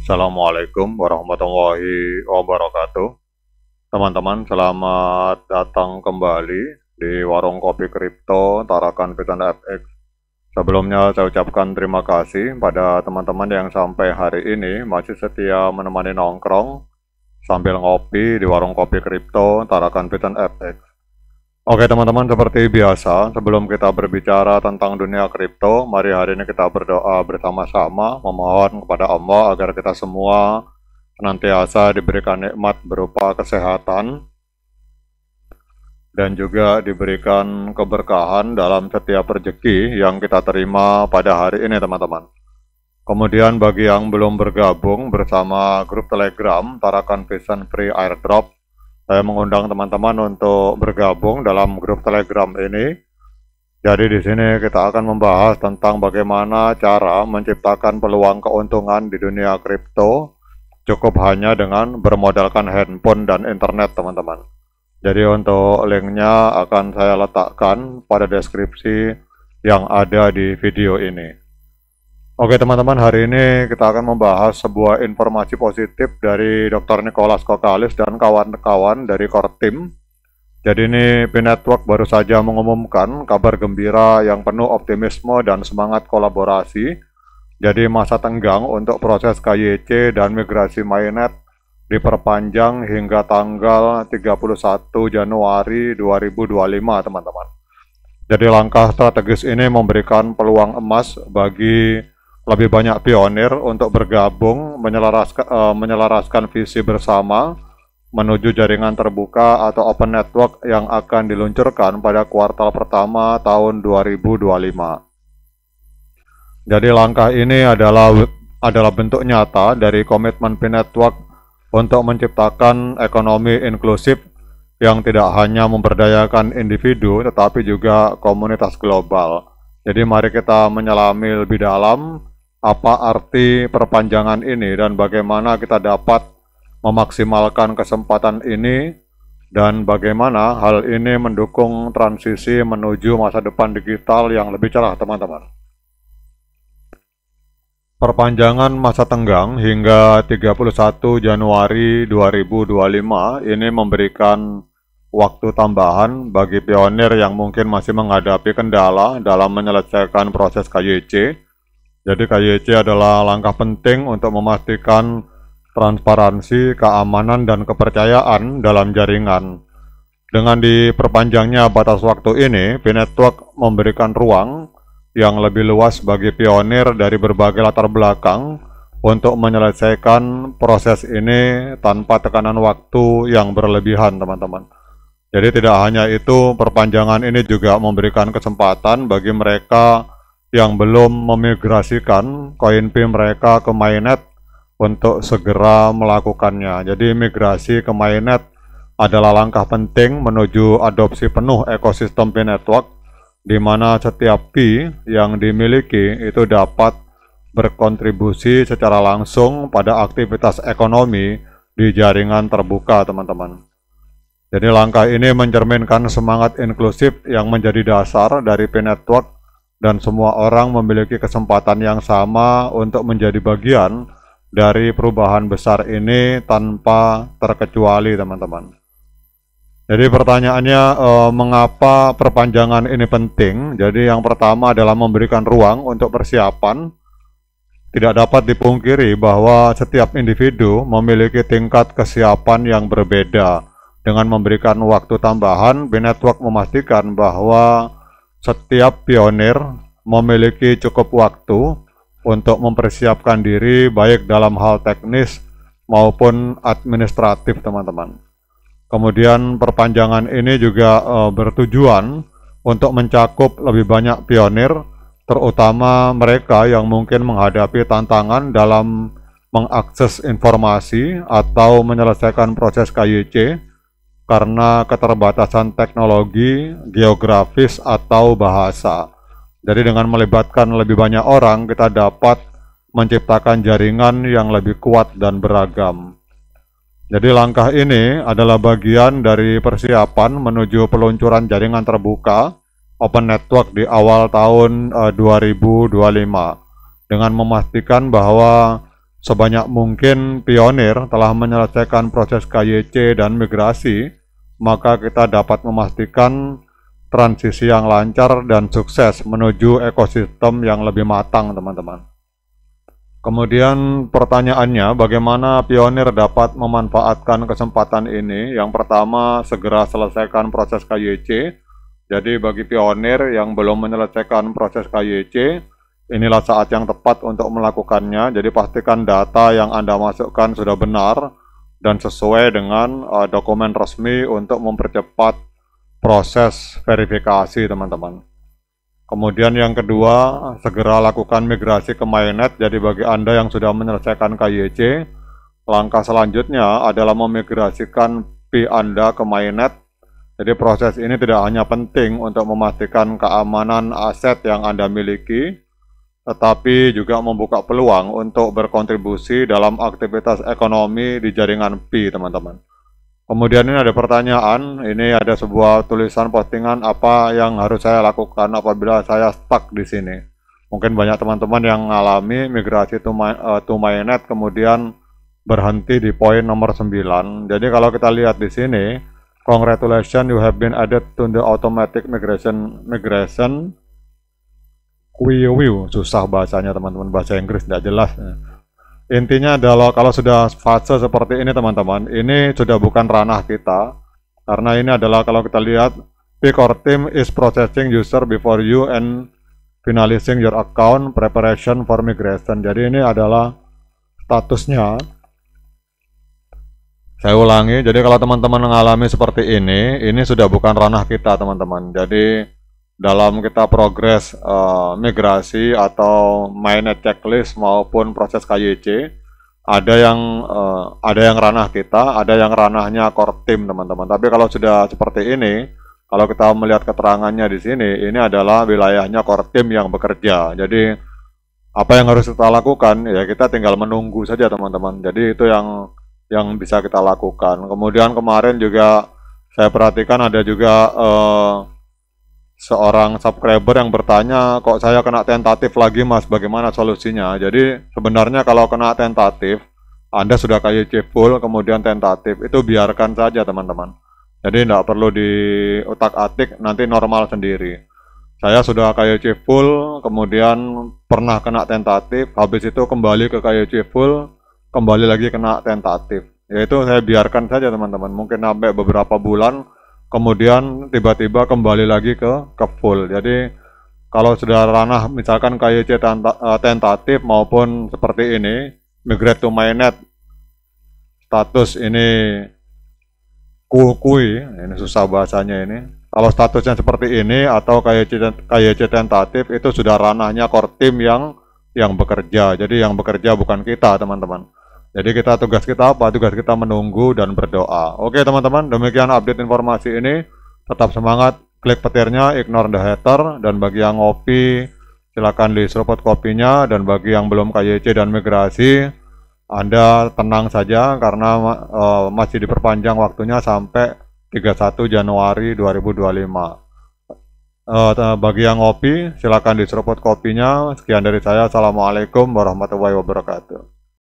Assalamualaikum warahmatullahi wabarakatuh. Teman-teman, selamat datang kembali di Warung Kopi Kripto Tarakan Piton FX. Sebelumnya saya ucapkan terima kasih pada teman-teman yang sampai hari ini masih setia menemani nongkrong sambil ngopi di Warung Kopi Kripto Tarakan Piton FX. Oke teman-teman, seperti biasa, sebelum kita berbicara tentang dunia kripto, mari hari ini kita berdoa bersama-sama, memohon kepada Allah agar kita semua senantiasa diberikan nikmat berupa kesehatan, dan juga diberikan keberkahan dalam setiap rezeki yang kita terima pada hari ini teman-teman. Kemudian bagi yang belum bergabung bersama grup Telegram Tarakan Piton Free Airdrop, saya mengundang teman-teman untuk bergabung dalam grup Telegram ini. Jadi di sini kita akan membahas tentang bagaimana cara menciptakan peluang keuntungan di dunia kripto cukup hanya dengan bermodalkan handphone dan internet teman-teman. Jadi untuk linknya akan saya letakkan pada deskripsi yang ada di video ini. Oke teman-teman, hari ini kita akan membahas sebuah informasi positif dari Dr. Nicholas Kokalis dan kawan-kawan dari Core Team. Jadi ini P-Network baru saja mengumumkan kabar gembira yang penuh optimisme dan semangat kolaborasi. Jadi masa tenggang untuk proses KYC dan migrasi mainnet diperpanjang hingga tanggal 31 Januari 2025 teman-teman. Jadi langkah strategis ini memberikan peluang emas bagi lebih banyak pionir untuk bergabung menyelaraskan visi bersama menuju jaringan terbuka atau open network yang akan diluncurkan pada kuartal pertama tahun 2025. Jadi langkah ini adalah bentuk nyata dari komitmen P-Network untuk menciptakan ekonomi inklusif yang tidak hanya memberdayakan individu tetapi juga komunitas global. Jadi mari kita menyelami lebih dalam apa arti perpanjangan ini dan bagaimana kita dapat memaksimalkan kesempatan ini dan bagaimana hal ini mendukung transisi menuju masa depan digital yang lebih cerah teman-teman. Perpanjangan masa tenggang hingga 31 Januari 2025 ini memberikan waktu tambahan bagi pionir yang mungkin masih menghadapi kendala dalam menyelesaikan proses KYC. Jadi KYC adalah langkah penting untuk memastikan transparansi, keamanan, dan kepercayaan dalam jaringan. Dengan diperpanjangnya batas waktu ini, P-Network memberikan ruang yang lebih luas bagi pionir dari berbagai latar belakang untuk menyelesaikan proses ini tanpa tekanan waktu yang berlebihan, teman-teman. Jadi tidak hanya itu, perpanjangan ini juga memberikan kesempatan bagi mereka yang belum memigrasikan koin P mereka ke mainnet untuk segera melakukannya. Jadi migrasi ke mainnet adalah langkah penting menuju adopsi penuh ekosistem P-Network, di mana setiap P yang dimiliki itu dapat berkontribusi secara langsung pada aktivitas ekonomi di jaringan terbuka, teman-teman. Jadi langkah ini mencerminkan semangat inklusif yang menjadi dasar dari P-Network dan semua orang memiliki kesempatan yang sama untuk menjadi bagian dari perubahan besar ini tanpa terkecuali, teman-teman. Jadi pertanyaannya, mengapa perpanjangan ini penting? Jadi yang pertama adalah memberikan ruang untuk persiapan. Tidak dapat dipungkiri bahwa setiap individu memiliki tingkat kesiapan yang berbeda. Dengan memberikan waktu tambahan, P-Network memastikan bahwa setiap pionir memiliki cukup waktu untuk mempersiapkan diri baik dalam hal teknis maupun administratif, teman-teman. Kemudian perpanjangan ini juga bertujuan untuk mencakup lebih banyak pionir, terutama mereka yang mungkin menghadapi tantangan dalam mengakses informasi atau menyelesaikan proses KYC karena keterbatasan teknologi, geografis, atau bahasa. Jadi dengan melibatkan lebih banyak orang, kita dapat menciptakan jaringan yang lebih kuat dan beragam. Jadi langkah ini adalah bagian dari persiapan menuju peluncuran jaringan terbuka Open Network di awal tahun 2025 dengan memastikan bahwa sebanyak mungkin pionir telah menyelesaikan proses KYC dan migrasi, maka kita dapat memastikan transisi yang lancar dan sukses menuju ekosistem yang lebih matang, teman-teman. Kemudian pertanyaannya, bagaimana pionir dapat memanfaatkan kesempatan ini? Yang pertama, segera selesaikan proses KYC. Jadi bagi pionir yang belum menyelesaikan proses KYC, inilah saat yang tepat untuk melakukannya. Jadi pastikan data yang Anda masukkan sudah benar dan sesuai dengan dokumen resmi untuk mempercepat proses verifikasi, teman-teman. Kemudian yang kedua, segera lakukan migrasi ke mainnet. Jadi bagi Anda yang sudah menyelesaikan KYC, langkah selanjutnya adalah memigrasikan Pi Anda ke mainnet. Jadi proses ini tidak hanya penting untuk memastikan keamanan aset yang Anda miliki, tetapi juga membuka peluang untuk berkontribusi dalam aktivitas ekonomi di jaringan Pi, teman-teman. Kemudian ini ada pertanyaan, ini ada sebuah tulisan postingan apa yang harus saya lakukan apabila saya stuck di sini. Mungkin banyak teman-teman yang mengalami migrasi to mainnet kemudian berhenti di poin nomor 9. Jadi kalau kita lihat di sini, congratulations, you have been added to the automatic migration queue. Susah bahasanya, teman-teman, bahasa Inggris tidak jelas. Intinya adalah kalau sudah fase seperti ini, teman-teman, ini sudah bukan ranah kita, karena ini adalah kalau kita lihat, Pi core team is processing user before you and finalizing your account preparation for migration. Jadi ini adalah statusnya. Saya ulangi, jadi kalau teman-teman mengalami seperti ini sudah bukan ranah kita, teman-teman. Jadi dalam kita progres migrasi atau mainnet checklist maupun proses KYC, ada yang ranah kita, ada yang ranahnya core team, teman-teman. Tapi kalau sudah seperti ini, kalau kita melihat keterangannya di sini, ini adalah wilayahnya core team yang bekerja. Jadi apa yang harus kita lakukan? Ya kita tinggal menunggu saja, teman-teman. Jadi itu yang bisa kita lakukan. Kemudian kemarin juga saya perhatikan ada juga seorang subscriber yang bertanya, kok saya kena tentatif lagi, Mas, bagaimana solusinya? Jadi sebenarnya kalau kena tentatif, Anda sudah KYC full kemudian tentatif, itu biarkan saja, teman-teman. Jadi tidak perlu diutak-atik, nanti normal sendiri. Saya sudah KYC full, kemudian pernah kena tentatif, habis itu kembali ke KYC full, kembali lagi kena tentatif. Yaitu saya biarkan saja, teman-teman, mungkin sampai beberapa bulan, kemudian tiba-tiba kembali lagi ke full. Jadi kalau sudah ranah misalkan KYC tentatif maupun seperti ini, migrate to mainnet, status ini ini susah bahasanya ini. Kalau statusnya seperti ini atau KYC tentatif, itu sudah ranahnya core team yang bekerja. Jadi yang bekerja bukan kita, teman-teman. Jadi tugas kita apa? Tugas kita menunggu dan berdoa. Oke, teman-teman, demikian update informasi ini. Tetap semangat, klik petirnya, ignore the hater. Dan bagi yang ngopi, silakan diseruput kopinya. Dan bagi yang belum KYC dan migrasi, Anda tenang saja karena masih diperpanjang waktunya sampai 31 Januari 2025. Bagi yang ngopi, silakan diseruput kopinya. Sekian dari saya. Assalamualaikum warahmatullahi wabarakatuh.